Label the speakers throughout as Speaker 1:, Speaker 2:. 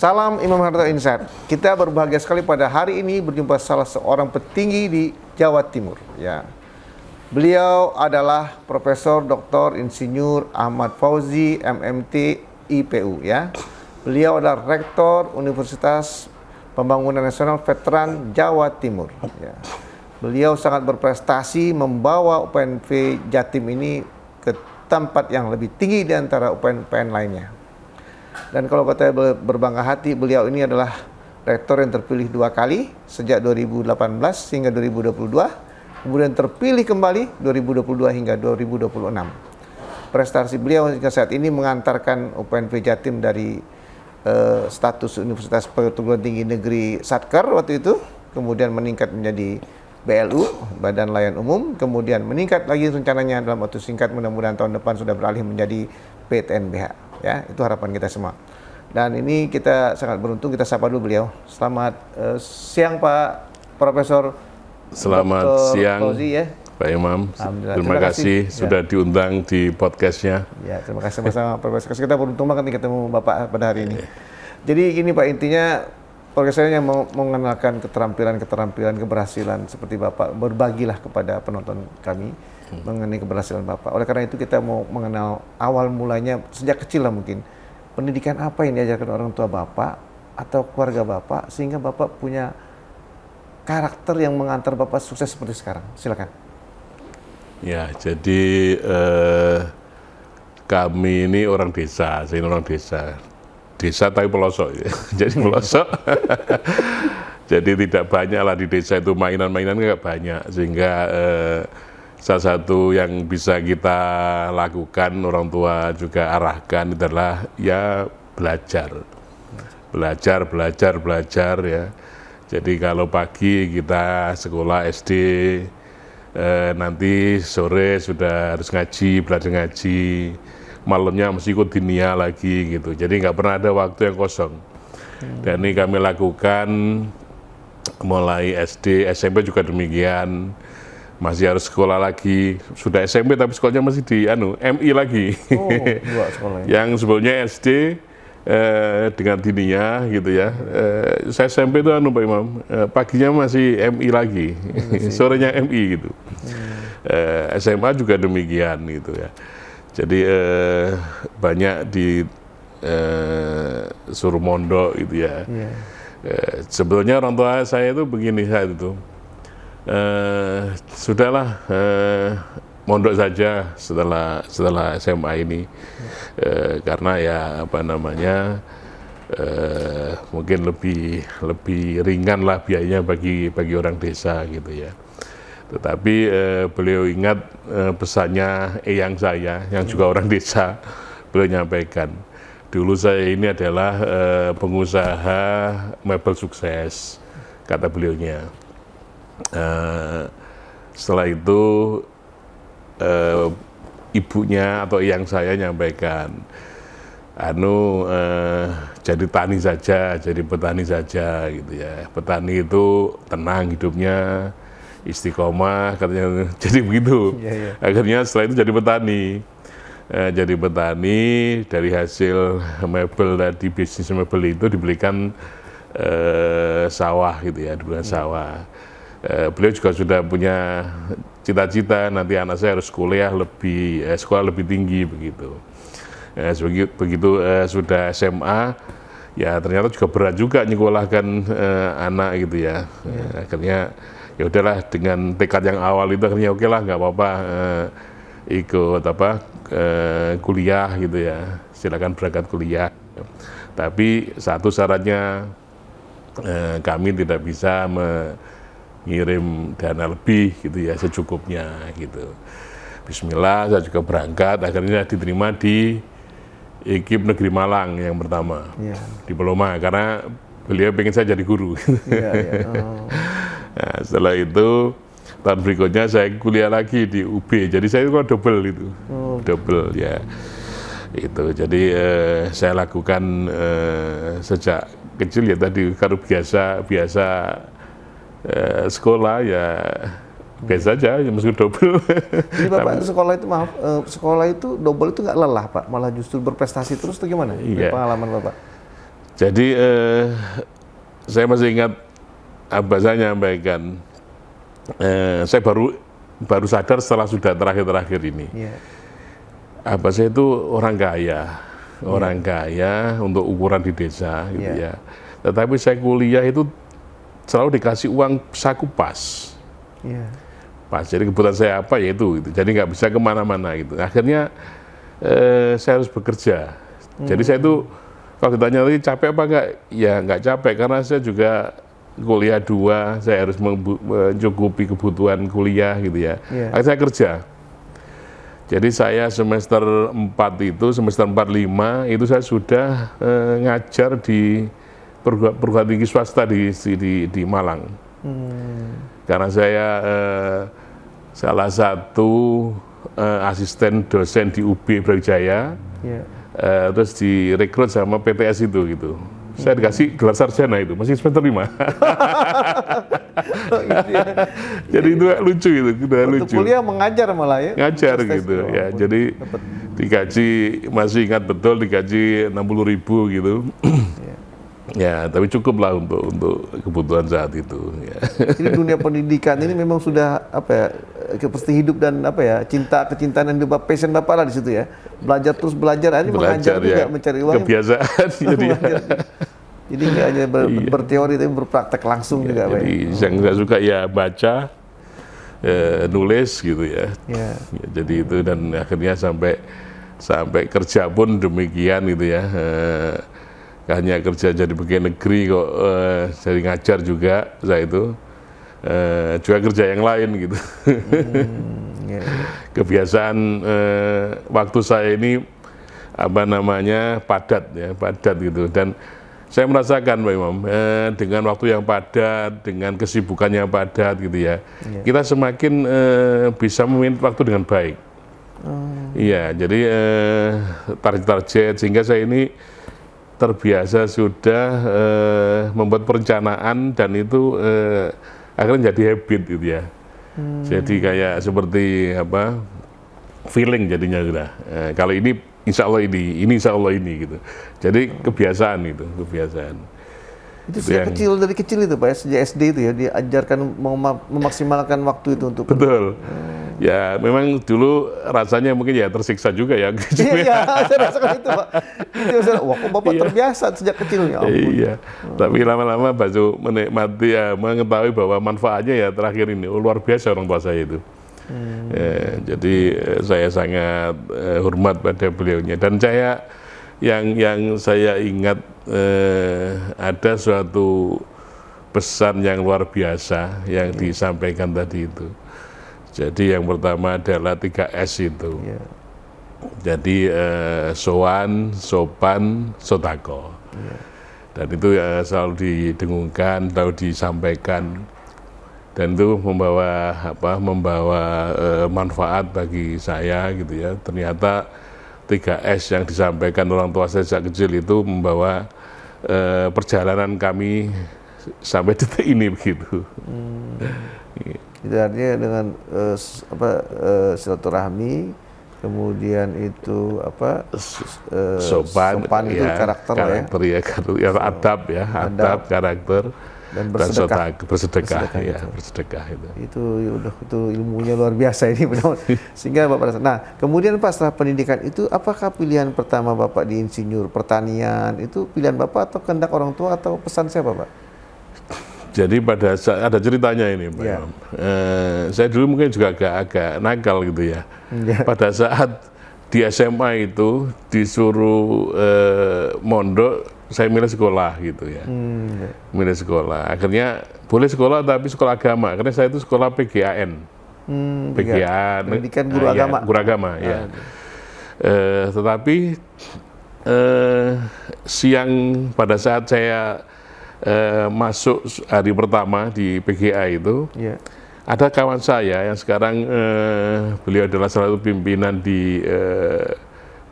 Speaker 1: Salam Imam Harto Insight. Kita berbahagia sekali pada hari ini berjumpa salah seorang petinggi di Jawa Timur. Ya, beliau adalah Profesor Dr. Insinyur Ahmad Fauzi, MMT, IPU. Ya, beliau adalah Rektor Universitas Pembangunan Nasional Veteran Jawa Timur. Ya, beliau sangat berprestasi membawa UPNV Jatim ini ke tempat yang lebih tinggi di antara UPN-UPN lainnya. Dan kalau kata berbangga hati, beliau ini adalah rektor yang terpilih 2 kali sejak 2018 hingga 2022, kemudian terpilih kembali 2022 hingga 2026. Prestasi beliau hingga saat ini mengantarkan UPNV Jatim dari status Universitas Perguruan Tinggi Negeri Satker waktu itu, kemudian meningkat menjadi BLU, Badan Layanan Umum, kemudian meningkat lagi rencananya dalam waktu singkat, mudah-mudahan tahun depan sudah beralih menjadi PTNBH. Ya, itu harapan kita semua. Dan ini kita sangat beruntung, kita sapa dulu beliau. Selamat siang Pak Profesor.
Speaker 2: Selamat
Speaker 1: Dr.
Speaker 2: siang
Speaker 1: Fauzi, ya.
Speaker 2: Pak Imam. Terima kasih sudah diundang di podcastnya.
Speaker 1: Ya, terima kasih sama-sama Profesor. Kita beruntung banget nih ketemu Bapak pada hari ini. Jadi gini Pak, intinya podcast saya mau mengenalkan keterampilan, keberhasilan seperti Bapak. Berbagilah kepada penonton kami mengenai keberhasilan Bapak. Oleh karena itu kita mau mengenal awal mulanya sejak kecil lah mungkin. Pendidikan apa yang diajarkan orang tua Bapak atau keluarga Bapak sehingga Bapak punya karakter yang mengantar Bapak sukses seperti sekarang. Silakan.
Speaker 2: Ya, jadi kami ini orang desa, saya ini orang desa. Desa tapi pelosok ya. Jadi pelosok. Jadi tidak banyak lah di desa itu mainan-mainan nggak banyak, sehingga salah satu yang bisa kita lakukan, orang tua juga arahkan adalah ya belajar ya. Jadi kalau pagi kita sekolah SD, nanti sore sudah harus belajar ngaji, malamnya mesti ikut dinia lagi gitu. Jadi nggak pernah ada waktu yang kosong. Dan ini kami lakukan mulai SD, SMP juga demikian. Masih harus sekolah lagi, sudah SMP tapi sekolahnya masih di MI lagi.
Speaker 1: Oh, 2 sekolahnya.
Speaker 2: Yang sebelumnya SD dengan dinia gitu ya. Saya SMP itu Pak Imam, paginya masih MI lagi, sorenya MI gitu. SMA juga demikian gitu ya. Jadi banyak di suruh mondok gitu ya. Sebetulnya orang tua saya itu begini saat itu. Sudahlah mondok saja setelah SMA ini, karena ya mungkin lebih ringan lah biayanya bagi orang desa gitu ya. Tetapi beliau ingat pesannya eyang saya yang juga orang desa, beliau nyampaikan, dulu saya ini adalah pengusaha mebel sukses, kata beliaunya. Setelah itu ibunya atau eyang saya nyampaikan, jadi petani saja gitu ya. Petani itu tenang hidupnya, istiqomah katanya. Jadi begitu. Akhirnya setelah itu jadi petani. Jadi petani, dari hasil mebel tadi, bisnis mebel itu dibelikan sawah gitu ya, dibelikan sawah. Beliau juga sudah punya cita-cita nanti anak saya harus sekolah lebih tinggi begitu. Begitu sudah SMA, ya ternyata juga berat juga nyekolahkan anak gitu ya. Akhirnya ya udahlah, dengan tekad yang awal itu akhirnya oke lah, nggak apa-apa ikut kuliah gitu ya, silakan berangkat kuliah. Tapi satu syaratnya, kami tidak bisa ngirim dana lebih gitu ya, secukupnya gitu. Bismillah, saya juga berangkat, akhirnya diterima di IKIP Negeri Malang yang pertama,
Speaker 1: Iya.
Speaker 2: diploma, karena beliau pengen saya jadi guru.
Speaker 1: Iya, iya. Oh.
Speaker 2: Nah, setelah itu tahun berikutnya saya kuliah lagi di UB, jadi saya itu double itu, double ya. Itu jadi saya lakukan sejak kecil ya tadi, kalau biasa sekolah ya biasa aja, ya meskipun double.
Speaker 1: Jadi Bapak sekolah itu, maaf, sekolah itu double itu nggak lelah Pak, malah justru berprestasi terus atau gimana?
Speaker 2: Iya.
Speaker 1: Pengalaman Bapak?
Speaker 2: Jadi saya masih ingat abah saya nyampaikan, saya baru sadar setelah sudah terakhir ini.
Speaker 1: Iya.
Speaker 2: Abah saya itu orang kaya untuk ukuran di desa gitu ya. Tetapi saya kuliah itu selalu dikasih uang saku pas.
Speaker 1: Iya.
Speaker 2: Pas, jadi kebutuhan saya apa ya itu gitu. Jadi nggak bisa kemana-mana gitu. Akhirnya saya harus bekerja. Jadi saya itu kalau ditanya tadi capek apa enggak, ya nggak capek karena saya juga kuliah 2, saya harus mencukupi kebutuhan kuliah gitu ya. Akhirnya saya kerja. Jadi saya semester 4 itu, semester 4-5 itu saya sudah ngajar di perguruan tinggi swasta di Malang. Karena saya salah satu asisten dosen di UB Brawijaya. Terus direkrut sama PTS itu gitu. Saya dikasih gelar sarjana itu, masih semester 5. Jadi itu lucu itu, udah
Speaker 1: Untuk
Speaker 2: lucu.
Speaker 1: kuliah mengajar malah ya?
Speaker 2: Ngajar gitu ya, jadi digaji, masih ingat betul digaji 60.000 gitu. Ya, tapi cukup lah untuk kebutuhan saat itu. Ya.
Speaker 1: Jadi dunia pendidikan ini memang sudah apa ya, seperti hidup dan apa ya, kecintaan dan passion Bapak lah di situ ya. Belajar terus belajar, ini mengajar juga, mencari uang.
Speaker 2: Kebiasaan.
Speaker 1: Jadi nggak hanya berteori tapi berpraktek langsung juga, Pak.
Speaker 2: Jadi yang saya suka ya baca, nulis gitu ya. Ya. Jadi itu, dan akhirnya sampai kerja pun demikian gitu ya. Hanya kerja jadi pegawai negeri kok, jadi ngajar juga saya itu, juga kerja yang lain gitu. Kebiasaan waktu saya ini apa namanya padat gitu, dan saya merasakan Pak Imam, dengan waktu yang padat, dengan kesibukan yang padat gitu ya, kita semakin bisa memanage waktu dengan baik. Iya, jadi target sehingga saya ini terbiasa sudah membuat perencanaan, dan itu akhirnya jadi habit gitu ya. Jadi kayak seperti apa, feeling jadinya sudah. Kalau ini insya Allah ini insya Allah ini gitu. Jadi kebiasaan itu, kebiasaan.
Speaker 1: Itu sejak kecil, dari kecil itu Pak ya, sejak SD itu ya, diajarkan memaksimalkan waktu itu untuk.
Speaker 2: Betul. Ya memang dulu rasanya mungkin ya tersiksa juga ya.
Speaker 1: Iya, saya rasakan itu Pak. Wah, kok Bapak terbiasa sejak kecil ya.
Speaker 2: Iya, tapi lama-lama baru menikmati ya, mengetahui bahwa manfaatnya ya terakhir ini luar biasa orang tua saya itu. Jadi saya sangat hormat pada beliaunya, dan saya yang saya ingat ada suatu pesan yang luar biasa yang disampaikan tadi itu. Jadi yang pertama adalah 3S itu. Jadi sowan, sopan, sodako. Dan itu selalu didengungkan, selalu disampaikan. Dan itu membawa manfaat bagi saya gitu ya. Ternyata 3S yang disampaikan orang tua saya sejak kecil itu membawa perjalanan kami sampai detik ini begitu.
Speaker 1: Itu artinya dengan silaturahmi, kemudian itu apa, sopan itu
Speaker 2: ya,
Speaker 1: karakter
Speaker 2: ya, adab, karakter, dan bersedekah
Speaker 1: itu ilmunya luar biasa ini benar. Sehingga Bapak, nah kemudian Pak, setelah pendidikan itu apakah pilihan pertama Bapak di insinyur pertanian itu pilihan Bapak atau kehendak orang tua atau pesan siapa Pak?
Speaker 2: Jadi pada saat ada ceritanya ini Pak Imam. Saya dulu mungkin juga agak nakal gitu ya. Pada saat di SMA itu disuruh mondok, saya milih sekolah gitu ya. Milih sekolah. Akhirnya boleh sekolah tapi sekolah agama. Akhirnya saya itu sekolah PGAN. PGAN.
Speaker 1: Pendidikan guru agama.
Speaker 2: Guru agama ya. Tetapi siang pada saat saya masuk hari pertama di PGA itu,
Speaker 1: Iya.
Speaker 2: ada kawan saya yang sekarang beliau adalah salah satu pimpinan di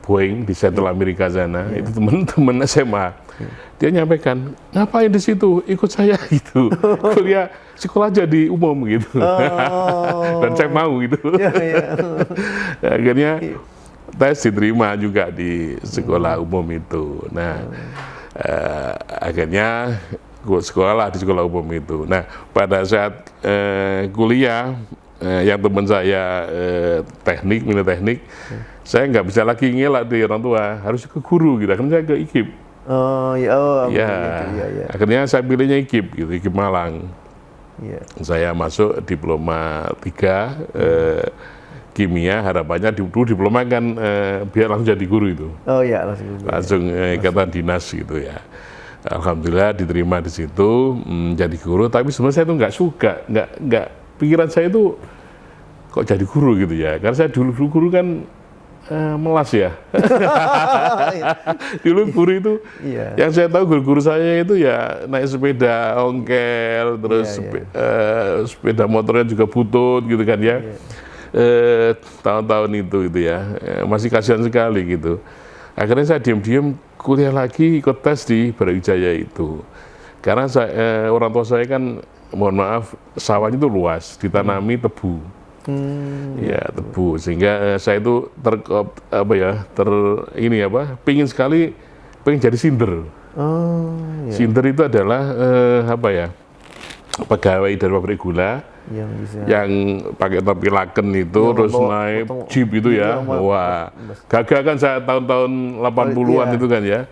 Speaker 2: Boeing di Seattle Amerika sana. Itu teman-teman SMA. Dia nyampaikan, ngapain di situ? Ikut saya gitu. Kuliah sekolah aja di umum gitu. Dan saya mau gitu. Akhirnya tes diterima juga di sekolah umum itu. Nah, akhirnya sekolah di sekolah umum itu. Nah, pada saat kuliah, yang teman saya teknik, minat teknik, saya nggak bisa lagi ngelak di orang tua, harus ke guru gitu. Akhirnya saya ke IKIP. Akhirnya saya pilihnya IKIP gitu, IKIP Malang. Saya masuk diploma 3 kimia, harapannya dulu diploma kan biar langsung jadi guru itu. Langsung ikatan dinas gitu ya. Alhamdulillah diterima di situ jadi guru, tapi sebenarnya saya itu nggak suka, nggak pikiran saya itu kok jadi guru gitu ya, karena saya dulu guru kan melas ya. Dulu guru itu, yang saya tahu guru-guru saya itu ya naik sepeda ongkel, terus sepeda motornya juga butut gitu kan ya. Tahun-tahun itu ya, masih kasihan sekali gitu. Akhirnya saya diam-diam kuliah lagi, ikut tes di Brawijaya itu. Karena orang tua saya kan, mohon maaf, sawahnya itu luas, ditanami tebu. Ya, tebu. Sehingga saya itu pingin sekali, pengen jadi sinder. Sinder itu adalah pegawai dari pabrik gula yang pakai topi laken itu, terus naik jeep itu ya. Wah, gagah kan saya tahun-tahun 80-an itu kan ya.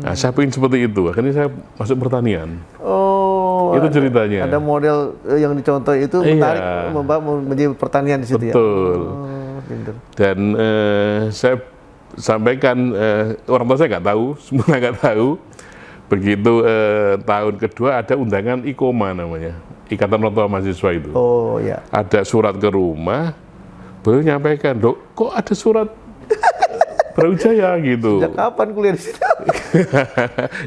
Speaker 2: Nah, saya pengen seperti itu. Akhirnya saya masuk pertanian. Itu ceritanya.
Speaker 1: Ada model yang dicontoh itu menarik, menjadi pertanian di situ.
Speaker 2: Betul. Dan saya sampaikan, orang tua saya nggak tahu, semua nggak tahu. Begitu tahun kedua ada undangan IKOMA namanya, Ikatan Orang Tua Mahasiswa itu. Ada surat ke rumah, beliau nyampaikan, "Dok, kok ada surat Brawijaya gitu.
Speaker 1: Sejak kapan kuliah di situ?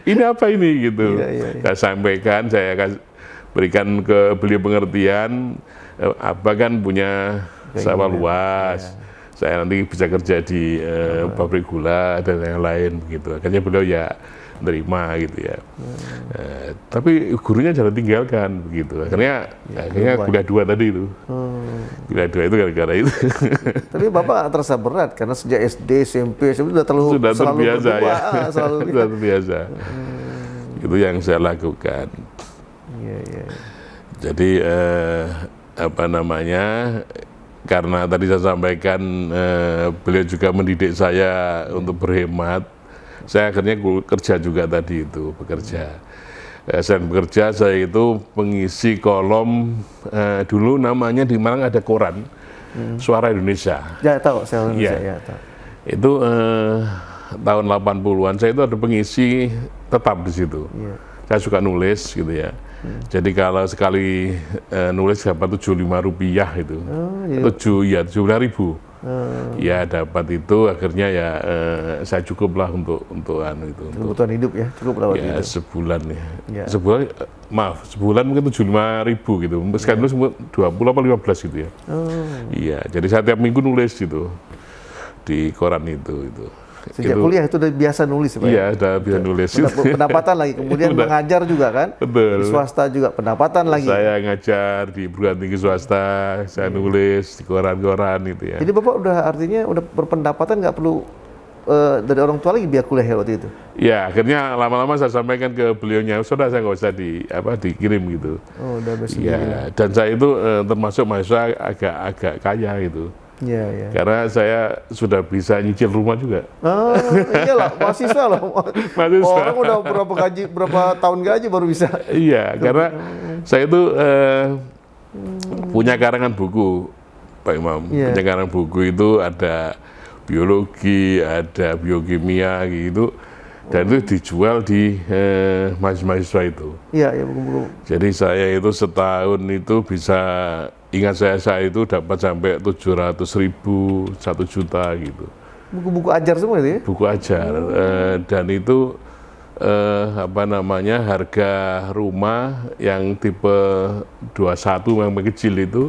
Speaker 2: Ini apa ini gitu. Saya sampaikan, saya berikan ke beliau pengertian, apa kan punya sawah luas. Saya nanti bisa kerja di pabrik gula dan yang lain begitu. Akhirnya beliau ya nerima gitu ya. Tapi gurunya jangan tinggalkan begitu. Akhirnya kuliah 2 tadi itu. Kuliah 2 itu gara-gara itu.
Speaker 1: Tapi Bapak terasa berat karena sejak SD, SMP sudah
Speaker 2: terbiasa ya. Sudah terbiasa. Itu yang saya lakukan. Jadi karena tadi saya sampaikan beliau juga mendidik saya untuk berhemat. Saya akhirnya kerja juga tadi itu, bekerja. Selain bekerja, saya itu pengisi kolom, dulu namanya di Malang ada koran, Suara Indonesia.
Speaker 1: Ya tahu, Suara Indonesia, ya tahu.
Speaker 2: Itu tahun 80-an, saya itu ada pengisi tetap di situ. Saya suka nulis gitu ya. Jadi kalau sekali nulis dapat Rp75 itu. 75.000. Ya dapat itu, akhirnya ya saya cukup lah untuk
Speaker 1: kebutuhan hidup ya, cukup lah waktu itu.
Speaker 2: Sebulan ya. Sebulan mungkin 75.000 gitu. Sekarang nulis 20 apa 15 gitu ya. Iya, jadi saya tiap minggu nulis gitu di koran itu.
Speaker 1: Sejak kuliah itu udah biasa nulis Pak?
Speaker 2: Iya, udah biasa nulis.
Speaker 1: Pendapatan lagi, kemudian mengajar juga kan?
Speaker 2: Betul.
Speaker 1: Di swasta juga pendapatan lagi.
Speaker 2: Saya ngajar di perguruan tinggi swasta, saya nulis di koran-koran itu ya.
Speaker 1: Jadi Bapak artinya udah berpendapatan, nggak perlu dari orang tua lagi biar kuliah waktu itu?
Speaker 2: Ya, akhirnya lama-lama saya sampaikan ke beliaunya, sudah saya nggak usah dikirim gitu.
Speaker 1: Udah bersendiri.
Speaker 2: Ya, dan saya itu termasuk mahasiswa agak kaya gitu.
Speaker 1: Iya.
Speaker 2: Karena saya sudah bisa nyicil rumah juga.
Speaker 1: Iyalah, mahasiswa loh. Orang udah berapa tahun gaji baru bisa.
Speaker 2: Iya, karena saya itu punya karangan buku, Pak Imam. Punya karangan buku itu ada biologi, ada biokimia gitu. Dan itu dijual di mahasiswa itu.
Speaker 1: Iya, buku-buku.
Speaker 2: Jadi saya itu setahun itu bisa, ingat saya itu dapat sampai 700.000, 1 juta gitu.
Speaker 1: Buku-buku ajar semua itu ya?
Speaker 2: Buku ajar. Dan itu harga rumah yang tipe 21 yang kecil itu,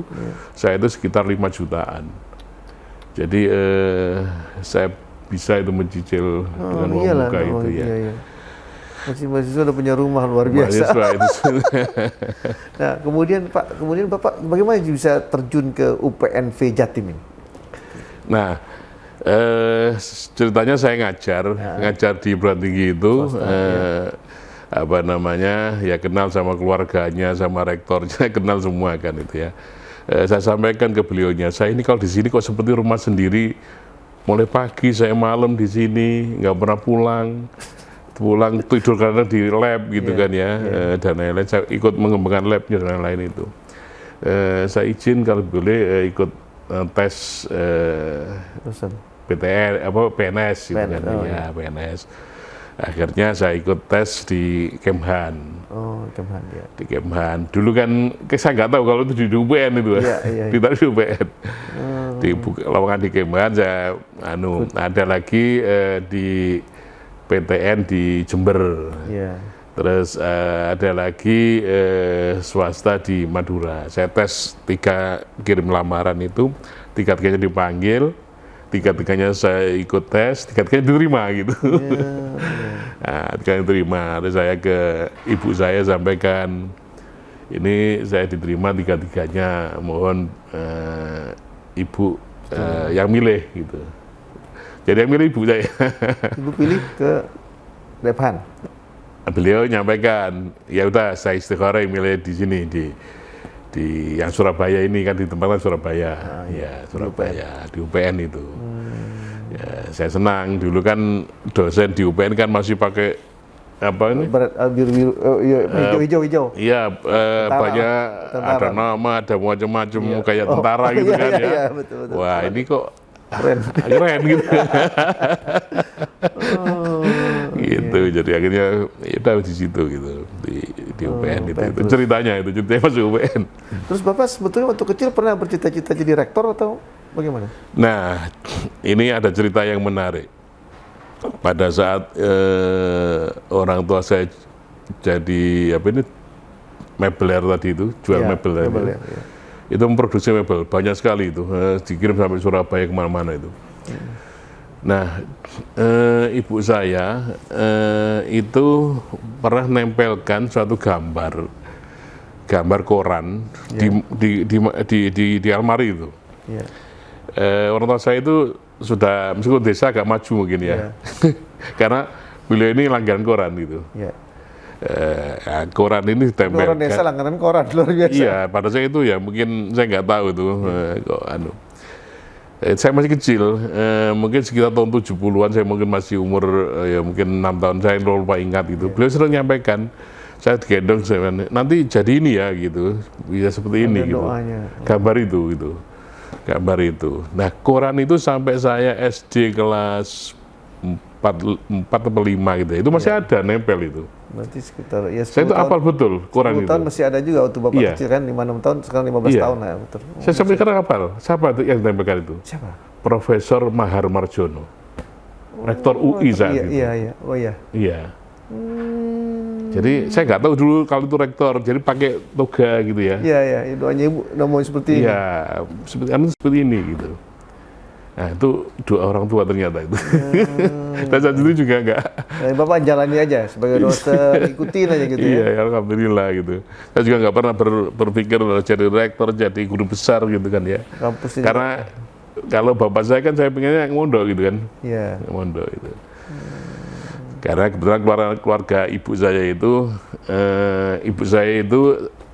Speaker 2: saya itu sekitar 5 jutaan. Jadi saya bisa itu mencicil dengan uang muka itu ya.
Speaker 1: Iya. Mahasiswa udah punya rumah luar biasa. Nah, kemudian Bapak bagaimana bisa terjun ke UPNV Jatim ini?
Speaker 2: Nah, ceritanya saya ngajar di perguruan tinggi itu, ya kenal sama keluarganya, sama rektornya, kenal semua kan itu ya. Saya sampaikan ke beliaunya, saya ini kalau di sini kok seperti rumah sendiri, mulai pagi saya malam di sini, nggak pernah pulang tidur karena di lab gitu kan ya, dan lain-lain. Saya ikut mengembangkan labnya dan lain-lain itu. Saya izin kalau boleh ikut tes PTN PNS gitu kan ya, PNS. Akhirnya saya ikut tes di Kemhan.
Speaker 1: Kemhan ya.
Speaker 2: Di Kemhan. Dulu kan saya nggak tahu kalau itu di UPN itu. Ditaruh di UPN. Di lowongan di Kemhan saya ada lagi di PTN di Jember. Terus ada lagi swasta di Madura. Saya tes 3 kirim lamaran itu, 3-tiganya dipanggil, 3-tiganya saya ikut tes, 3-tiganya diterima gitu. Nah, 3-tiganya diterima. Terus saya ke ibu saya sampaikan, ini saya diterima 3-tiganya, mohon ibu yang milih gitu. Jadi yang milih ibu saya.
Speaker 1: Ibu pilih ke Dephan.
Speaker 2: Beliau nyampaikan, ya udah saya istikharah milih di sini di yang Surabaya ini kan, di tempatnya Surabaya, Surabaya di UPN itu. Ya, saya senang dulu kan dosen di UPN kan masih pakai apa ini?
Speaker 1: Biru-biru, hijau-hijau.
Speaker 2: Iya, banyak ada nama, ada macam-macam kayak tentara gitu kan ya.
Speaker 1: Iya, betul.
Speaker 2: Wah ini kok keren gitu. Gitu, jadi akhirnya ya di situ gitu di UPN itu ceritanya masuk UPN.
Speaker 1: Terus Bapak sebetulnya waktu kecil pernah bercita-cita jadi rektor atau bagaimana?
Speaker 2: Nah, ini ada cerita yang menarik. Pada saat orang tua saya jadi mebeler tadi itu, jual mebel ya. Itu memproduksi mebel banyak sekali itu, dikirim sampai Surabaya kemana-mana itu. Nah, ibu saya itu pernah nempelkan suatu gambar koran di almari itu. Orang tua saya itu sudah meskipun desa agak maju mungkin ya, karena beliau ini langganan koran gitu. Koran ini ditempelkan.
Speaker 1: Orang desa langganan koran luar biasa.
Speaker 2: Iya, pada saya itu ya mungkin saya nggak tahu itu kok saya masih kecil, mungkin sekitar tahun 70-an, saya mungkin masih umur ya mungkin 6 tahun, saya lupa ingat itu. Beliau sering menyampaikan, saya digendong, nanti jadi ini ya gitu, bisa seperti ini gitu. Gambar itu gitu. Gambar itu. Nah, koran itu sampai saya SD kelas 4 atau 5 gitu. Itu masih ada nempel itu.
Speaker 1: Berarti sekitar ya 10
Speaker 2: saya itu hafal betul koran
Speaker 1: 10 tahun
Speaker 2: itu.
Speaker 1: masih ada juga waktu Bapak kecil kan, 5-6 tahun, sekarang 15 tahun lah. Betul.
Speaker 2: Saya sampai sekarang hafal. Siapa itu yang ditempelkan itu?
Speaker 1: Siapa?
Speaker 2: Profesor Mahar Marjono. Rektor UI saat itu.
Speaker 1: Iya. Oh iya.
Speaker 2: Iya. Jadi saya nggak tahu dulu kalau itu rektor, jadi pakai toga gitu ya.
Speaker 1: Iya. Doanya ibu mau seperti ini.
Speaker 2: Iya, seperti ini gitu. Nah itu doa orang tua ternyata itu. Dan saat itu juga enggak.
Speaker 1: Bapak jalani aja sebagai dosen, ikutin aja gitu ya.
Speaker 2: Iya, alhamdulillah gitu. Saya juga nggak pernah berpikir jadi rektor, jadi guru besar gitu kan ya.
Speaker 1: Kampusnya
Speaker 2: karena kalau bapak saya kan saya pengennya mondok gitu kan.
Speaker 1: Iya.
Speaker 2: Mondok itu. Karena kebetulan keluarga ibu saya itu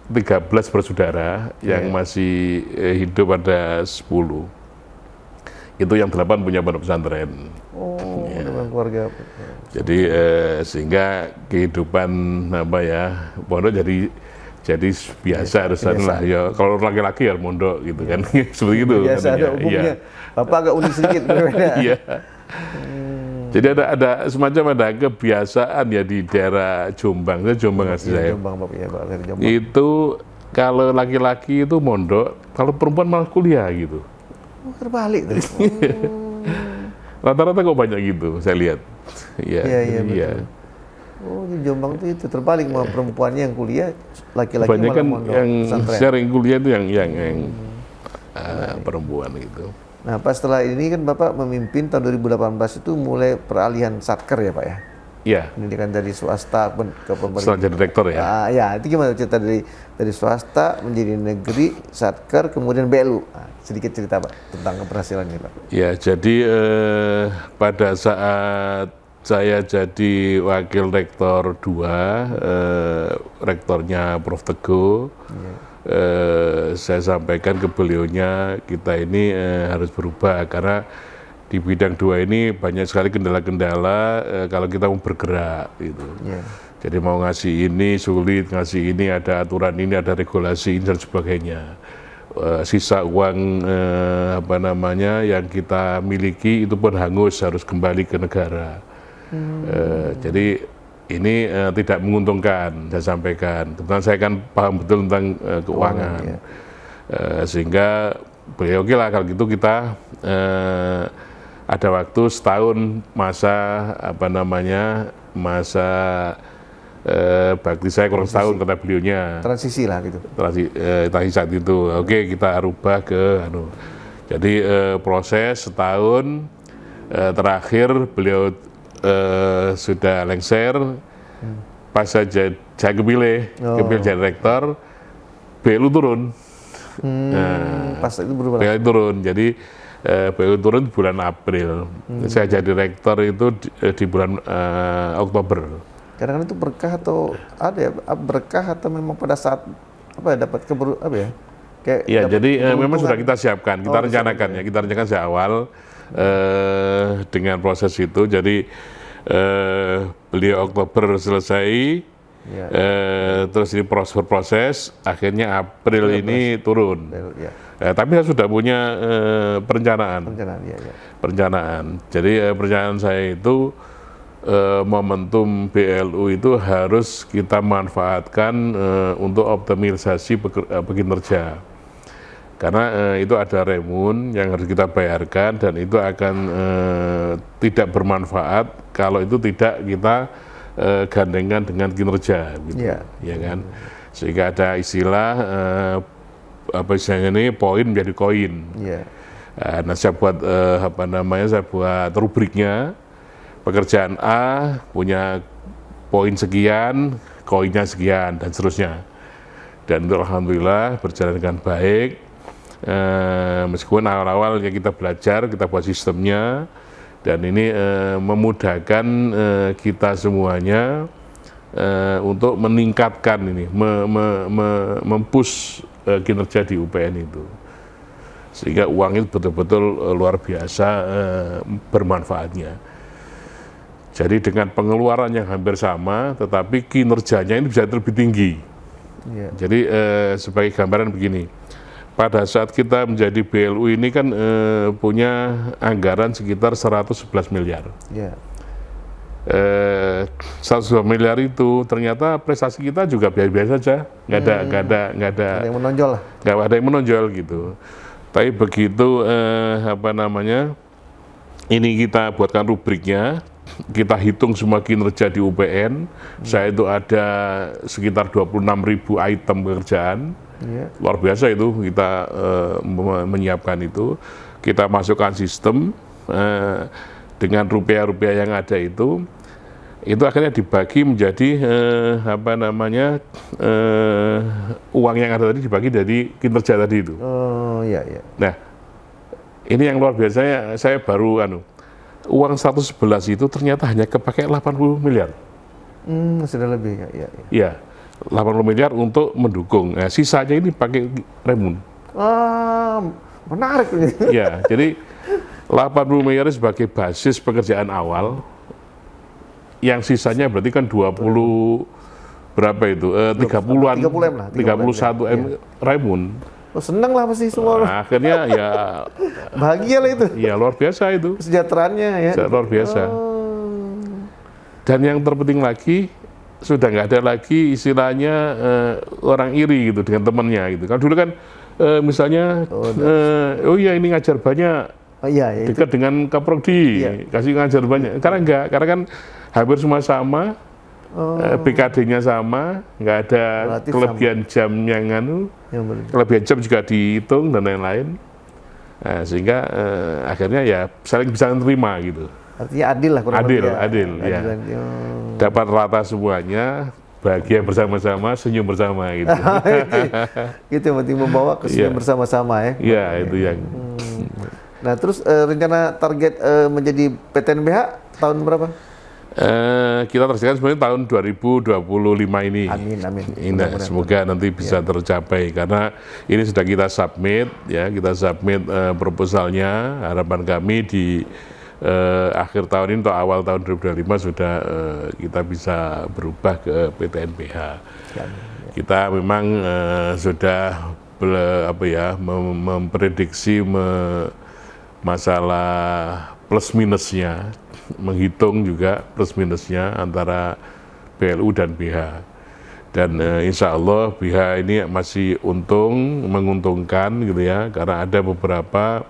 Speaker 2: 13 bersaudara yang masih hidup ada 10. Itu yang 8 punya pondok pesantren.
Speaker 1: Dengan keluarga.
Speaker 2: Jadi sehingga kehidupan pondok jadi biasa harusan lah ya. Kalau laki-laki ya mondok gitu kan. Seperti itu.
Speaker 1: Biasa ada umumnya. Bapak agak unik sedikit berbeda.
Speaker 2: Iya. Jadi ada semacam kebiasaan ya di daerah Jombang. Jombang asli saya.
Speaker 1: Jombang, Bapak ya, Pak. Jombang.
Speaker 2: Itu kalau laki-laki itu mondok, kalau perempuan malah kuliah gitu.
Speaker 1: Terbalik tuh.
Speaker 2: Rata-rata kok banyak gitu, saya lihat. Iya,
Speaker 1: Iya,
Speaker 2: jadi ya.
Speaker 1: betul. Oh, di Jombang itu terbalik, malah perempuannya yang kuliah, laki-laki malah
Speaker 2: Kebanyakan
Speaker 1: mondok
Speaker 2: yang
Speaker 1: pesantren.
Speaker 2: sharing kuliah itu yang perempuan gitu.
Speaker 1: Nah, pas setelah ini kan Bapak memimpin tahun 2018 itu mulai peralihan satker ya Pak ya?
Speaker 2: Iya,
Speaker 1: Pendidikan dari swasta ke
Speaker 2: setelah
Speaker 1: pemerintah.
Speaker 2: jadi rektor ya.
Speaker 1: Ya, itu gimana cerita dari swasta menjadi negeri, satker, kemudian BLU. Nah, sedikit cerita Pak tentang keberhasilan ini Pak.
Speaker 2: Ya, jadi pada saat saya jadi wakil rektor 2, rektornya Prof. Teguh, saya sampaikan ke beliaunya kita ini harus berubah karena di bidang 2 ini banyak sekali kendala-kendala kalau kita mau bergerak gitu.
Speaker 1: Yeah.
Speaker 2: Jadi mau ngasih ini sulit, ngasih ini ada aturan ini, ada regulasi ini dan sebagainya. Sisa uang apa namanya yang kita miliki itu pun hangus, harus kembali ke negara. Jadi ini tidak menguntungkan, saya sampaikan. Kebetulan saya kan paham betul tentang keuangan.
Speaker 1: Iya.
Speaker 2: Sehingga beliau oke lah kalau gitu kita ada waktu setahun masa apa namanya masa bakti saya kurang setahun kata beliaunya.
Speaker 1: Transisi lah gitu.
Speaker 2: Transisi saat itu. Oke, kita rubah ke Jadi proses setahun terakhir beliau sudah lengser. Pas saya kepilih jadi rektor, BLU turun.
Speaker 1: Pas itu berubah.
Speaker 2: BLU turun. Jadi BLU turun bulan April. Saya jadi rektor itu di bulan Oktober.
Speaker 1: Kadang-kadang itu berkah atau ada ya berkah atau memang pada saat apa ya dapat apa ya? Kayak
Speaker 2: Ya,
Speaker 1: dapat
Speaker 2: jadi memang
Speaker 1: keberuntungan.
Speaker 2: sudah kita siapkan, kita rencanakan ya, kita rencanakan sejak awal dengan proses itu. Jadi beliau Oktober selesai,
Speaker 1: Ya.
Speaker 2: terus ini proses, akhirnya April ini turun.
Speaker 1: Ya.
Speaker 2: Tapi saya sudah punya perencanaan.
Speaker 1: Perencanaan, ya.
Speaker 2: Perencanaan. Jadi perencanaan saya itu momentum BLU itu harus kita manfaatkan untuk optimalisasi kinerja. Karena itu ada remun yang harus kita bayarkan dan itu akan tidak bermanfaat kalau itu tidak kita gandengkan dengan kinerja, gitu, ya kan? Sehingga ada istilah apa istilahnya ini poin menjadi koin.
Speaker 1: Iya.
Speaker 2: Nah, saya buat apa namanya? Saya buat rubriknya. Pekerjaan A punya poin sekian, koinnya sekian dan seterusnya. Dan itu alhamdulillah berjalan dengan baik. Meskipun awal-awal ya kita belajar, kita buat sistemnya, dan ini memudahkan kita semuanya untuk meningkatkan ini, mempush kinerja di UPN itu, sehingga uang itu betul-betul luar biasa bermanfaatnya. Jadi dengan pengeluaran yang hampir sama, tetapi kinerjanya ini bisa lebih tinggi. Jadi sebagai gambaran begini. Pada saat kita menjadi BLU ini kan punya anggaran sekitar 111 miliar. 111 miliar itu ternyata prestasi kita juga biasa-biasa saja, nggak ada
Speaker 1: yang menonjol lah.
Speaker 2: Nggak ada yang menonjol gitu. Tapi begitu apa namanya ini kita buatkan rubriknya, kita hitung semua kinerja di UPN, saya itu ada sekitar 26.000 item pekerjaan. Luar biasa itu kita menyiapkan itu, kita masukkan sistem dengan rupiah-rupiah yang ada itu akhirnya dibagi menjadi apa namanya uang yang ada tadi dibagi dari kinerja tadi itu. Nah, ini yang luar biasa, saya baru uang 111 itu ternyata hanya kepakai 80 miliar.
Speaker 1: Sudah lebih ya.
Speaker 2: Iya. 80 miliar untuk mendukung. Nah, sisanya ini pakai remun.
Speaker 1: Menarik ini.
Speaker 2: Ya, jadi 80 miliar sebagai basis pekerjaan awal. Yang sisanya berarti kan 20 berapa itu? 30-an.
Speaker 1: 30M lah.
Speaker 2: 31 M remun.
Speaker 1: Senang lah pasti semua.
Speaker 2: Nah, akhirnya ya
Speaker 1: bahagia lah itu.
Speaker 2: Iya, luar biasa itu.
Speaker 1: Kesejahteraannya ya.
Speaker 2: Luar biasa. Dan yang terpenting lagi, sudah nggak ada lagi istilahnya orang iri gitu dengan temannya gitu. Kalau dulu kan misalnya oh iya ini ngajar banyak
Speaker 1: Oh iya, ya itu.
Speaker 2: dekat dengan Kaprodi, kasih ngajar banyak. Karena kan hampir semua sama, BKD-nya sama, nggak ada
Speaker 1: Relatif
Speaker 2: kelebihan jam yang kelebihan jam juga dihitung dan lain-lain. Nah, sehingga akhirnya ya saling bisa menerima gitu.
Speaker 1: Artinya adil lah kurang
Speaker 2: Adil,
Speaker 1: lebih ya.
Speaker 2: adil, ya. Dapat rata semuanya, bahagia bersama-sama, senyum bersama gitu.
Speaker 1: Gitu yang penting membawa ke senyum bersama-sama ya.
Speaker 2: Iya, itu yang.
Speaker 1: Nah, terus rencana target menjadi PTNBH tahun berapa?
Speaker 2: Kita targetkan sebenarnya tahun 2025 ini.
Speaker 1: Amin.
Speaker 2: Semoga nanti bisa tercapai karena ini sudah kita submit ya, proposalnya. Harapan kami di akhir tahun ini atau awal tahun 2025 sudah kita bisa berubah ke PTNBH. Kita memang sudah memprediksi masalah plus minusnya, menghitung juga plus minusnya antara BLU dan BH. Dan insya Allah BH ini masih menguntungkan gitu ya, karena ada beberapa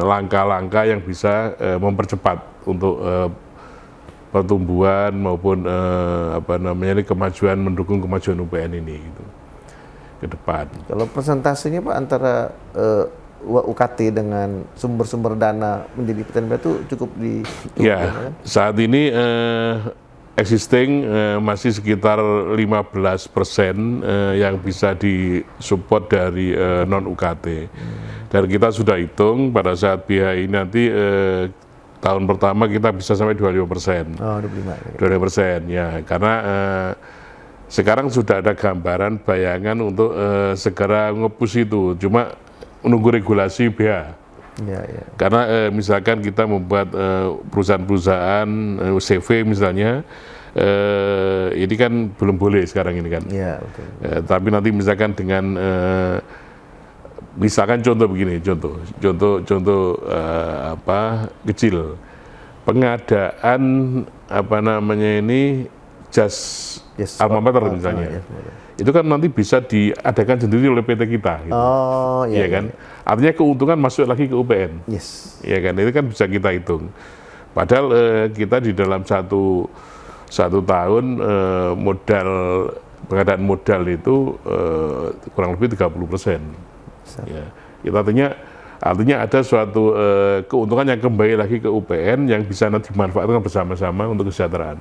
Speaker 2: langkah-langkah yang bisa mempercepat untuk pertumbuhan maupun kemajuan, mendukung kemajuan UPN ini gitu ke depan.
Speaker 1: Kalau persentasenya Pak antara UKT dengan sumber-sumber dana menjadi PTNBH itu cukup di
Speaker 2: ya, kan? Saat ini existing masih sekitar 15% yang bisa disupport dari non UKT. Dan kita sudah hitung pada saat BH ini nanti tahun pertama kita bisa sampai 25%.
Speaker 1: Oh, 25%.
Speaker 2: 25% ya, karena sekarang sudah ada gambaran bayangan untuk segera nge-push itu. Cuma menunggu regulasi BH.
Speaker 1: Ya.
Speaker 2: Karena misalkan kita membuat perusahaan-perusahaan CV misalnya, ini kan belum boleh sekarang ini kan.
Speaker 1: Iya, betul.
Speaker 2: Tapi nanti misalkan dengan misalkan contoh begini, kecil, pengadaan jas alma mater misalnya. Itu kan nanti bisa diadakan sendiri oleh PT kita. Gitu.
Speaker 1: Oh, iya
Speaker 2: kan. Artinya keuntungan masuk lagi ke UPN.
Speaker 1: Yes.
Speaker 2: Iya kan, itu kan bisa kita hitung. Padahal kita di dalam satu tahun pengadaan modal itu kurang lebih 30%. Ya. Itu artinya ada suatu keuntungan yang kembali lagi ke UPN yang bisa nanti dimanfaatkan bersama-sama untuk kesejahteraan.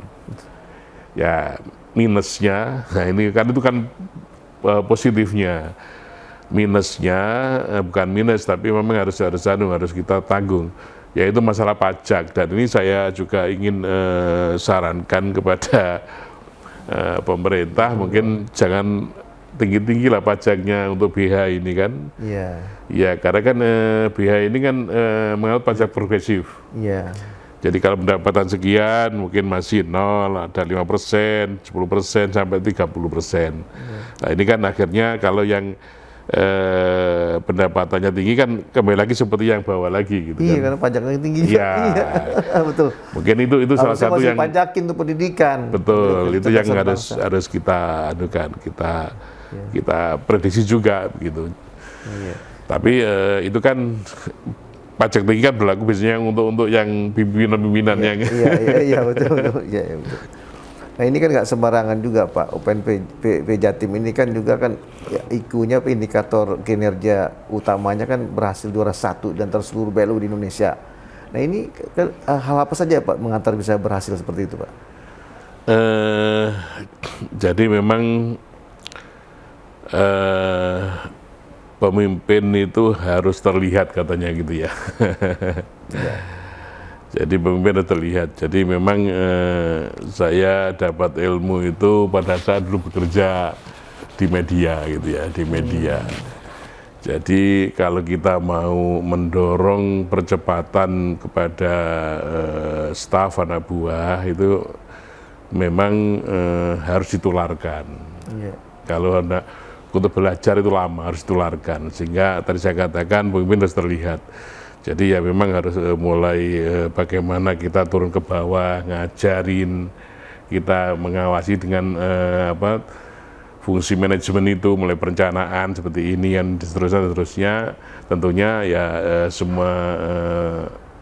Speaker 2: Ya, minusnya, nah ini kan itu kan positifnya. Minusnya bukan minus, tapi memang harus kita tanggung, yaitu masalah pajak. Dan ini saya juga ingin sarankan kepada pemerintah, mungkin jangan tinggi-tinggi lah pajaknya untuk BH ini kan.
Speaker 1: Iya.
Speaker 2: Ya, karena kan BH ini kan menganut pajak progresif.
Speaker 1: Iya.
Speaker 2: Jadi kalau pendapatan sekian mungkin masih 0, ada 5%, 10%, sampai 30%. Nah ini kan akhirnya kalau yang pendapatannya tinggi kan kembali lagi seperti yang bawah lagi gitu.
Speaker 1: Iya,
Speaker 2: kan.
Speaker 1: karena pajaknya tinggi.
Speaker 2: Iya.
Speaker 1: Betul.
Speaker 2: Mungkin itu salah satu yang
Speaker 1: pajakin untuk pendidikan.
Speaker 2: Betul, itu yang harus kita adukan, kita prediksi juga begitu.
Speaker 1: Iya.
Speaker 2: Tapi itu kan pajak tinggi kan berlaku biasanya untuk yang pimpinan-pimpinan yang
Speaker 1: iya betul. Nah ini kan nggak sembarangan juga Pak, UPN Jatim ini kan juga kan ya, IQ-nya indikator kinerja utamanya kan berhasil juara 1 di antara seluruh BLU di Indonesia. Nah ini kan, hal apa saja Pak mengantar bisa berhasil seperti itu Pak?
Speaker 2: Jadi memang pemimpin itu harus terlihat katanya gitu ya. Jadi pemimpin harus terlihat. Jadi memang saya dapat ilmu itu pada saat dulu bekerja di media gitu ya, di media. Jadi kalau kita mau mendorong percepatan kepada staf anak buah itu memang harus ditularkan. Kalau untuk belajar itu lama, harus ditularkan. Sehingga tadi saya katakan pemimpin harus terlihat. Jadi ya memang harus mulai bagaimana kita turun ke bawah, ngajarin, kita mengawasi dengan fungsi manajemen itu mulai perencanaan seperti ini dan seterusnya tentunya ya semua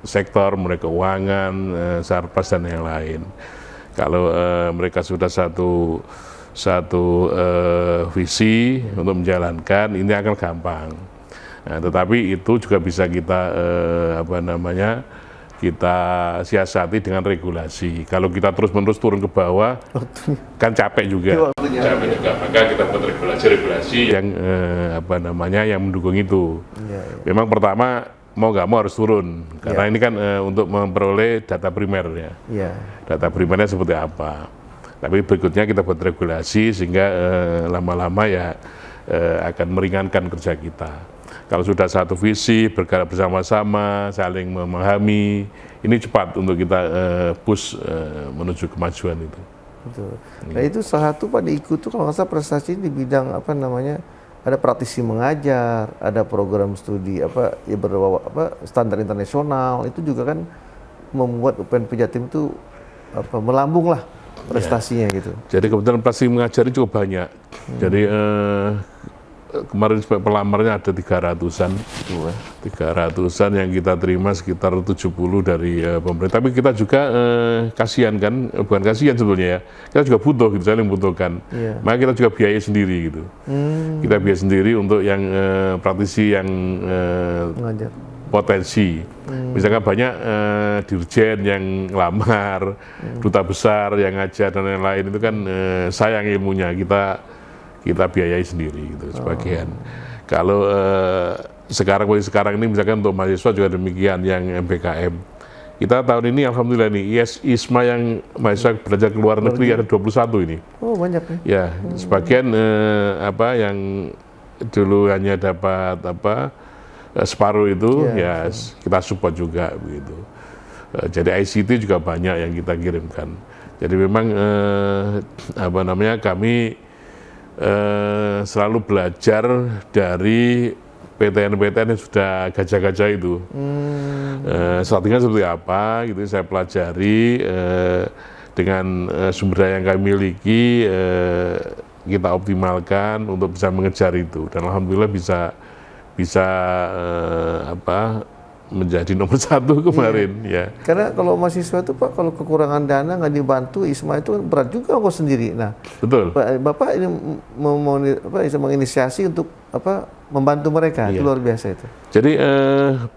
Speaker 2: sektor mulai keuangan, sarpas dan yang lain. Kalau mereka sudah satu visi untuk menjalankan, ini akan gampang. Nah, tetapi itu juga bisa kita kita siasati dengan regulasi. Kalau kita terus-menerus turun ke bawah, kan capek juga. Maka kita buat regulasi yang yang mendukung itu. Memang pertama mau nggak mau harus turun, karena ini kan untuk memperoleh data primer ya. Data primernya seperti apa. Tapi berikutnya kita buat regulasi sehingga lama-lama ya akan meringankan kerja kita. Kalau sudah satu visi, bergerak bersama-sama, saling memahami, ini cepat untuk kita push menuju kemajuan itu.
Speaker 1: Betul. Nah itu salah satu Pak diikut tuh kalau nggak salah prestasi di bidang ada praktisi mengajar, ada program studi standar internasional, itu juga kan membuat UPN Pejatim itu melambung lah prestasinya gitu.
Speaker 2: Jadi kebetulan praktisi mengajar ini cukup banyak. Jadi kemarin pelamarnya ada 300-an. 300-an yang kita terima sekitar 70 dari pemerintah. Tapi kita juga kasihan kan, bukan kasihan sebetulnya ya. Kita juga butuh gitu, saling membutuhkan. Maka kita juga biaya sendiri gitu. Kita biaya sendiri untuk yang praktisi yang potensi. Misalkan banyak dirjen yang lamar, duta besar yang ngajar dan lain-lain itu kan sayang ilmunya, kita biayai sendiri gitu sebagian. Kalau sekarang ini misalkan untuk mahasiswa juga demikian yang MPKM. Kita tahun ini alhamdulillah nih ISMA yang mahasiswa belajar ke luar negeri ada 21 ini.
Speaker 1: Oh banyak nih.
Speaker 2: Ya, sebagian yang dulu hanya dapat separuh itu kita support juga begitu. Jadi ICT juga banyak yang kita kirimkan. Jadi memang kami selalu belajar dari PTN-PTN yang sudah gajah-gajah itu. Strateginya seperti apa gitu saya pelajari dengan sumber daya yang kami miliki, kita optimalkan untuk bisa mengejar itu, dan alhamdulillah bisa menjadi nomor 1 kemarin ya.
Speaker 1: Karena kalau mahasiswa itu Pak, kalau kekurangan dana nggak dibantu ISMA itu berat juga kok sendiri. Nah,
Speaker 2: betul.
Speaker 1: Bapak ini menginisiasi untuk membantu mereka, itu luar biasa itu.
Speaker 2: Jadi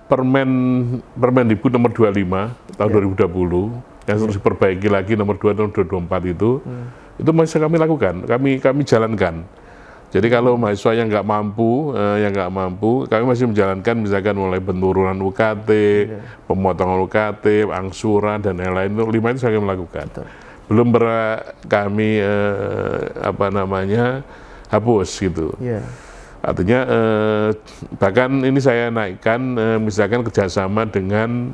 Speaker 2: Permendikbud nomor 25 tahun 2020 yang terus diperbaiki lagi nomor 2 tahun 2024 itu masih kami lakukan, kami jalankan. Jadi kalau mahasiswa yang nggak mampu, kami masih menjalankan misalkan mulai penurunan UKT, pemotongan UKT, angsuran dan yang lain, 5 itu saya melakukan. Belum kami hapus gitu. Artinya bahkan ini saya naikkan misalkan kerjasama dengan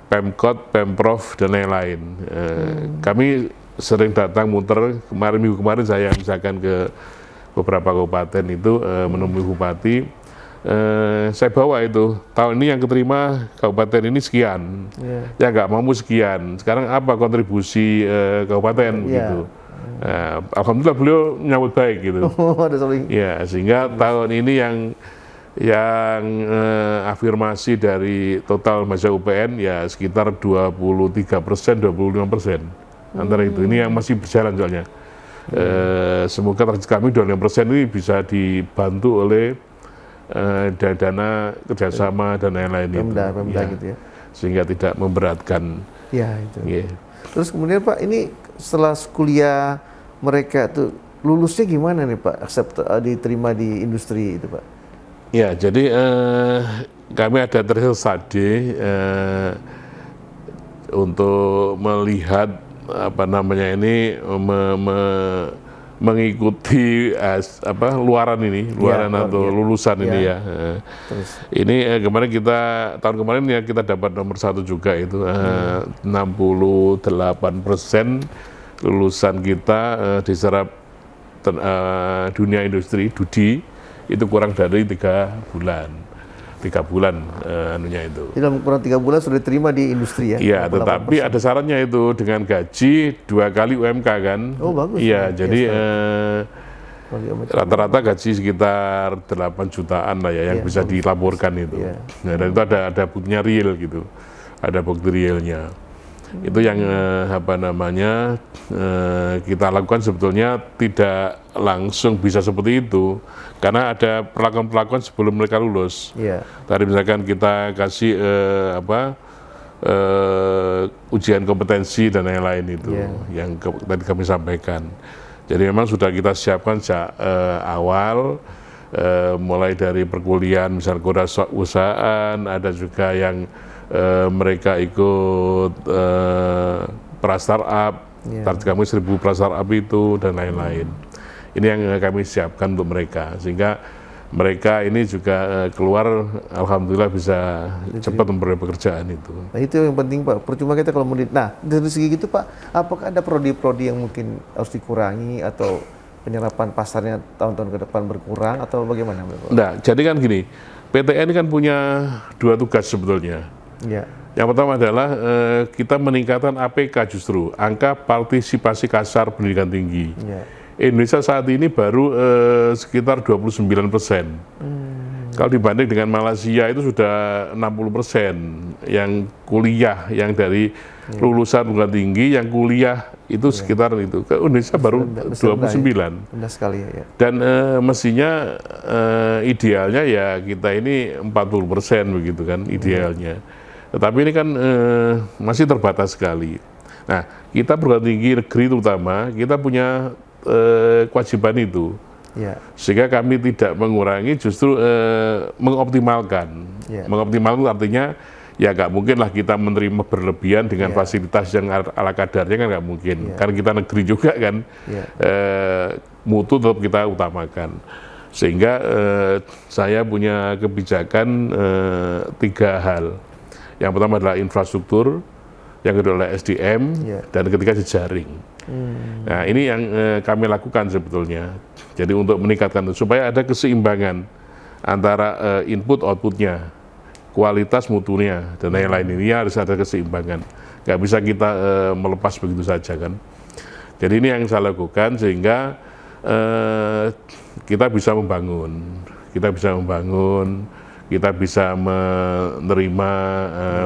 Speaker 2: Pemkot, Pemprov dan lain-lain. Kami sering datang muter, minggu kemarin saya misalkan ke beberapa kabupaten itu menemui bupati, saya bawa itu tahun ini yang keterima kabupaten ini sekian, yang nggak mampu sekian. Sekarang apa kontribusi kabupaten gitu. Alhamdulillah beliau menyambut baik gitu. Ya, sehingga tahun ini yang afirmasi dari total mahasiswa UPN ya sekitar 23%, 25%. Antara itu, ini yang masih berjalan soalnya. Semoga target kami 25% ini bisa dibantu oleh dana kerjasama dan lain-lain itu.
Speaker 1: Pemda gitu ya.
Speaker 2: Sehingga tidak memberatkan.
Speaker 1: Ya itu. Terus kemudian Pak, ini setelah kuliah mereka tuh lulusnya gimana nih Pak? Diterima di industri itu Pak?
Speaker 2: Ya, jadi kami ada threshold study untuk melihat mengikuti luaran atau lulusan ini ya.
Speaker 1: Terus.
Speaker 2: Ini tahun kemarin ya kita dapat nomor 1 juga itu 68% lulusan kita diserap dunia industri (DUDI) itu kurang dari 3 bulan. 3 bulan anunya itu.
Speaker 1: Dalam kurang 3 bulan sudah diterima di industri ya?
Speaker 2: Iya, tetapi ada syaratnya itu dengan gaji 2 kali UMK kan.
Speaker 1: Oh bagus.
Speaker 2: Iya, jadi Rata-rata gaji sekitar 8 jutaan lah ya yang bisa dilaporkan itu. Nah, dan itu ada buktinya real gitu, ada bukti realnya. Itu yang kita lakukan sebetulnya tidak langsung bisa seperti itu karena ada perlakuan-perlakuan sebelum mereka lulus. Tadi misalkan kita kasih ujian kompetensi dan lain-lain itu yang tadi kami sampaikan. Jadi memang sudah kita siapkan sejak awal, mulai dari perkuliahan misalnya kewirausahaan, ada juga yang mereka ikut pra-startup, target kami 1.000 pra-startup itu dan lain-lain. Ini yang kami siapkan untuk mereka, sehingga mereka ini juga keluar, alhamdulillah bisa cepat memperoleh pekerjaan itu.
Speaker 1: Nah itu yang penting Pak, percuma kita kalau nah dari segi gitu Pak, apakah ada prodi-prodi yang mungkin harus dikurangi atau penyerapan pasarnya tahun-tahun ke depan berkurang atau bagaimana Pak?
Speaker 2: Nah, jadi kan gini, PTN kan punya 2 tugas sebetulnya. Yang pertama adalah kita meningkatkan APK justru, angka partisipasi kasar pendidikan tinggi. Indonesia saat ini baru sekitar 29%. Kalau dibanding dengan Malaysia itu sudah 60% yang kuliah, yang dari lulusan pendidikan tinggi, yang kuliah itu sekitar itu. Ke Indonesia baru 29.
Speaker 1: Benar sekali ya.
Speaker 2: Dan mestinya idealnya ya kita ini 40% begitu kan idealnya. Tetapi ini kan masih terbatas sekali. Nah, kita perguruan tinggi negeri terutama, kita punya kewajiban itu. Sehingga kami tidak mengurangi, justru mengoptimalkan. Mengoptimalkan artinya ya nggak mungkin lah kita menerima berlebihan dengan fasilitas yang ala kadarnya, kan nggak mungkin. Karena kita negeri juga kan, mutu tetap kita utamakan. Sehingga saya punya kebijakan 3 hal. Yang pertama adalah infrastruktur, yang kedua adalah SDM, dan ketiga jejaring. Nah ini yang kami lakukan sebetulnya. Jadi untuk meningkatkan itu, supaya ada keseimbangan antara input outputnya, kualitas mutunya, dan lain-lain ini harus ada keseimbangan. Nggak bisa kita melepas begitu saja kan. Jadi ini yang saya lakukan sehingga kita bisa membangun, kita bisa menerima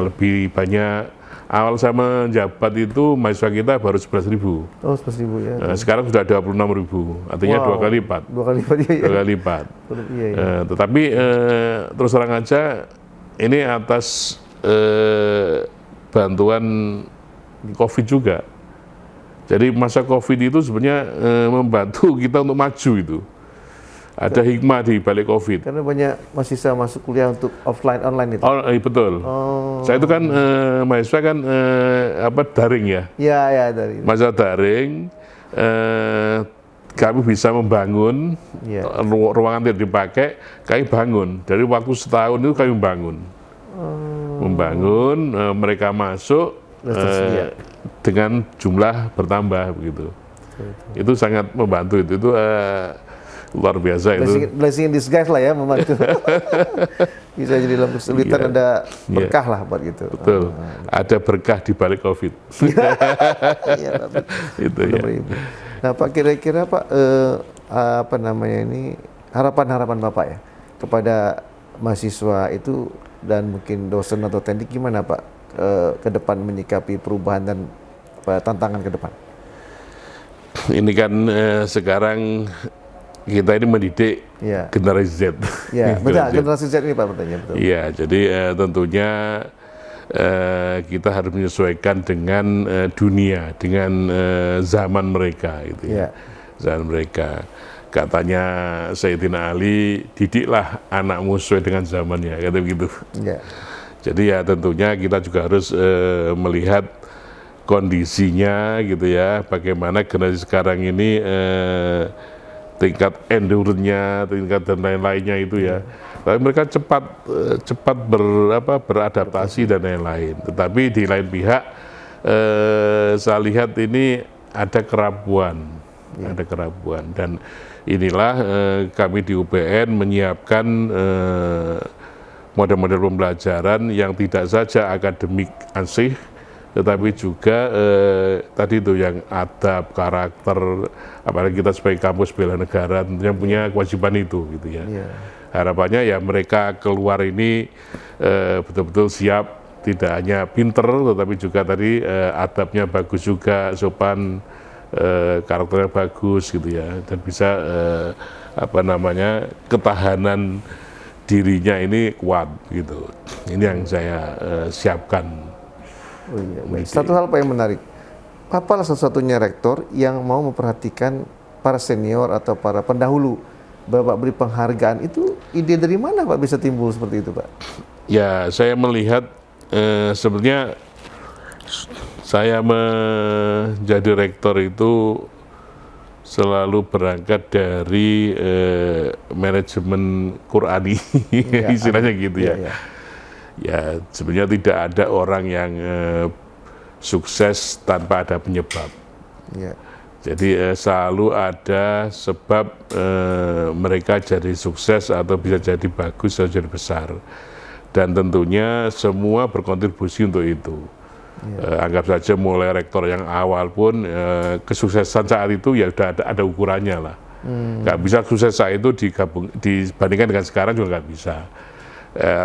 Speaker 2: lebih banyak. Awal saya menjabat itu mahasiswa kita baru 11.000.
Speaker 1: Oh, 11.000 ya.
Speaker 2: Sekarang sudah 26.000, artinya 2 kali lipat.
Speaker 1: 2 kali lipat ya.
Speaker 2: 2 kali lipat. Tetapi terus terang aja ini atas bantuan COVID juga. Jadi masa COVID itu sebenarnya membantu kita untuk maju itu. Ada hikmah di balik COVID.
Speaker 1: Karena banyak mahasiswa masuk kuliah untuk offline online itu.
Speaker 2: Betul. Saya itu kan mahasiswa kan daring ya.
Speaker 1: Iya, daring.
Speaker 2: Mahasiswa daring, kami bisa membangun ruangan tidak dipakai, kami bangun. Dari waktu setahun itu kami membangun, mereka masuk dengan jumlah bertambah begitu. Itu sangat membantu itu luar biasa.
Speaker 1: Blessing in disguise lah ya, membantu. Bisa jadi dalam kesulitan ada berkah lah buat gitu.
Speaker 2: Betul. Ada berkah di balik COVID. Itu ya.
Speaker 1: Nah Pak, kira-kira Pak harapan-harapan Bapak ya kepada mahasiswa itu dan mungkin dosen atau teknik gimana Pak ke depan menyikapi perubahan dan tantangan ke depan?
Speaker 2: Ini kan sekarang kita ini mendidik generasi Z.
Speaker 1: Ya, betul. Generasi Z ini Pak bertanya betul.
Speaker 2: Iya, jadi tentunya kita harus menyesuaikan dengan dunia, dengan zaman mereka, gitu ya. Zaman mereka. Katanya Sayyidina Ali, didiklah anakmu sesuai dengan zamannya, kata begitu. Jadi ya tentunya kita juga harus melihat kondisinya, gitu ya. Bagaimana generasi sekarang ini tingkat endurance-nya, tingkat dan lain-lainnya itu ya. Tapi mereka cepat beradaptasi dan lain-lain. Tetapi di lain pihak saya lihat ini ada kerapuan, dan inilah kami di UPN menyiapkan model-model pembelajaran yang tidak saja akademik ansih, tetapi juga tadi itu yang adab, karakter, apalagi kita sebagai kampus bela negara tentunya punya kewajiban itu gitu ya. Harapannya ya mereka keluar ini betul-betul siap, tidak hanya pinter tetapi juga tadi adabnya bagus juga, sopan, karakternya bagus gitu ya, dan bisa ketahanan dirinya ini kuat gitu. Ini yang saya siapkan.
Speaker 1: Oh iya, baik. Satu hal Pak yang menarik, Bapak adalah satu-satunya rektor yang mau memperhatikan para senior atau para pendahulu. Bapak beri penghargaan, itu ide dari mana Pak bisa timbul seperti itu Pak?
Speaker 2: Ya, saya melihat sebenarnya saya menjadi rektor itu selalu berangkat dari manajemen Qurani, istilahnya gitu ya. Ya, sebenarnya tidak ada orang yang sukses tanpa ada penyebab. Jadi selalu ada sebab mereka jadi sukses atau bisa jadi bagus atau jadi besar. Dan tentunya semua berkontribusi untuk itu. Anggap saja mulai rektor yang awal pun kesuksesan saat itu ya sudah ada ukurannya lah. Nggak bisa sukses saat itu dibandingkan dengan sekarang juga nggak bisa.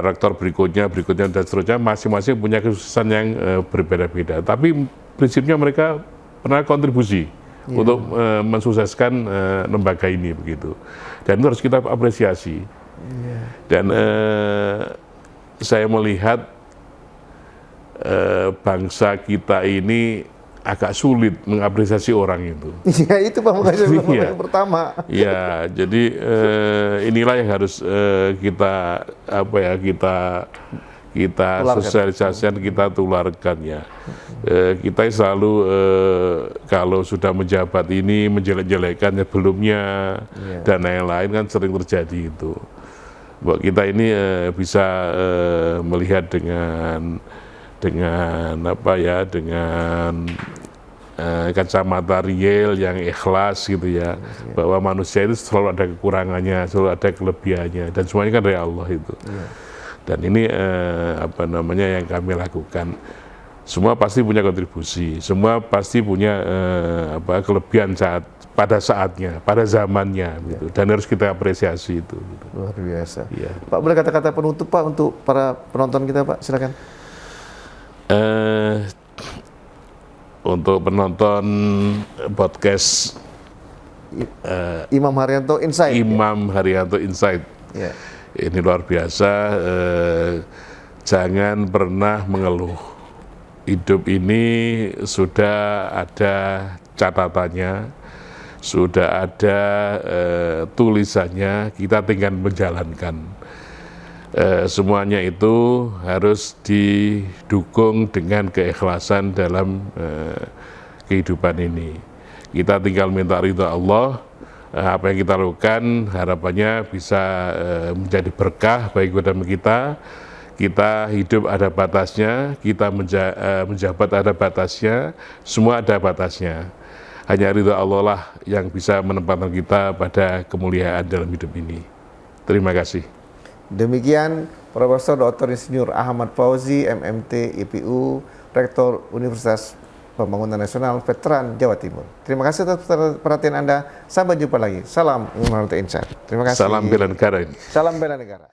Speaker 2: Rektor berikutnya dan seterusnya masing-masing punya kesuksesan yang berbeda-beda. Tapi prinsipnya mereka pernah kontribusi untuk mensukseskan lembaga ini begitu. Dan itu harus kita apresiasi. Dan saya melihat bangsa kita ini agak sulit mengapresiasi orang itu.
Speaker 1: Iya, itu pemangkasan pertama.
Speaker 2: Ya, jadi inilah yang harus kita sosialisasikan, kita tularkan ya. Kita selalu kalau sudah menjabat ini menjelek-jelekan sebelumnya dan lain-lain kan sering terjadi itu. Bahwa kita ini bisa melihat dengan kacamata real yang ikhlas gitu ya, bahwa manusia itu selalu ada kekurangannya, selalu ada kelebihannya, dan semuanya kan dari Allah itu. Dan ini yang kami lakukan. Semua pasti punya kontribusi, semua pasti punya kelebihan pada saatnya, pada zamannya, gitu. Dan harus kita apresiasi itu. Gitu.
Speaker 1: Luar biasa. Pak, boleh kata-kata penutup Pak untuk para penonton kita Pak, silakan.
Speaker 2: Untuk penonton podcast
Speaker 1: Imam Haryanto Insight.
Speaker 2: Haryanto Insight. Ini luar biasa. Jangan pernah mengeluh. Hidup ini sudah ada catatannya, sudah ada tulisannya. Kita tinggal menjalankan. Semuanya itu harus didukung dengan keikhlasan dalam kehidupan ini. Kita tinggal minta ridha Allah, apa yang kita lakukan harapannya bisa menjadi berkah bagi kita. Kita hidup ada batasnya, kita menjabat ada batasnya, semua ada batasnya. Hanya ridha Allah lah yang bisa menempatkan kita pada kemuliaan dalam hidup ini. Terima kasih.
Speaker 1: Demikian Profesor Dr. Insinyur Ahmad Fauzi, MMT, IPU, Rektor Universitas Pembangunan Nasional Veteran Jawa Timur. Terima kasih atas perhatian Anda. Sampai jumpa lagi. Salam Imam Haryanto Insight. Terima kasih.
Speaker 2: Salam bela negara ini.
Speaker 1: Salam bela negara.